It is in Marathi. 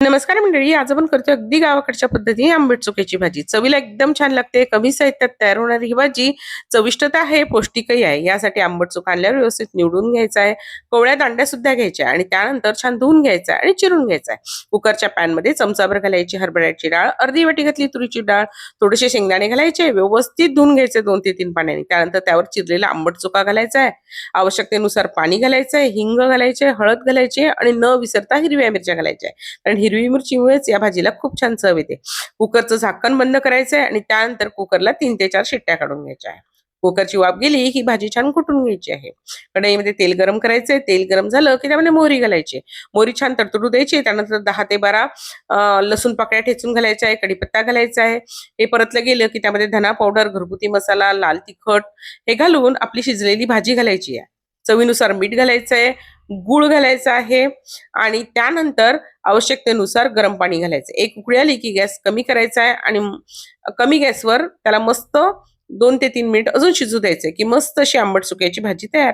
नमस्कार मंडळी, आज आपण करतोय अगदी गावाकडच्या पद्धतीने आंबट चुक्याची भाजी. चवीला एकदम छान लागते. कमी साहित्यात तयार होणारी ही भाजी चविष्टता आहे, पौष्टिकही आहे. यासाठी आंबट चुका आणल्यावर व्यवस्थित निवडून घ्यायचा आहे. कोवळ्या दांड्या सुद्धा घ्यायच्या आणि त्यानंतर छान धुवून घ्यायचा आणि चिरून घ्यायचा आहे. कुकरच्या पॅनमध्ये चमचाभर घालायची हरभऱ्याची डाळ, अर्धी वाटी घातली तुरीची डाळ, थोडेसे शेंगदाणे घालायचे, व्यवस्थित धुवून घ्यायचे 2 ते 3 पाण्याने. त्यानंतर त्यावर चिरलेला आंबट चुका घालायचा आहे. आवश्यकतेनुसार पाणी घालायचं आहे, हिंग घालायचे, हळद घालायची आणि न विसरता हिरव्या मिरच्या घालायच्या. कारण हिरवी मिरचीमुळेच या भाजीला खूप छान चव येते. कुकरचं झाकण बंद करायचंय आणि त्यानंतर कुकरला 3 ते 4 शिट्ट्या काढून घ्यायच्या आहे. कुकरची वाफ गेली की भाजी छान कुटून घ्यायची आहे. कढईमध्ये तेल गरम करायचंय. तेल गरम झालं की त्यामध्ये मोहरी घालायची. मोहरी छान तडतडू द्यायची. त्यानंतर 10 ते 12 लसूण पाकळ्या ठेचून घालायच्या आहे. कढीपत्ता घालायचा आहे. हे परतलं गेलं की त्यामध्ये धना पावडर, घरगुती मसाला, लाल तिखट हे घालून आपली शिजलेली भाजी घालायची आहे. चवीनुसार मीठ घालायचं आहे. गूळ घालायचा आहे आणि त्यानंतर आवश्यकतेनुसार गरम पाणी घालायचं. एक उकळी आली की गॅस कमी करायचा आहे आणि कमी गॅसवर त्याला मस्त 2 ते 3 मिनिट अजून शिजू द्यायचंय की मस्त अशी आंबट चुक्याची भाजी तयार.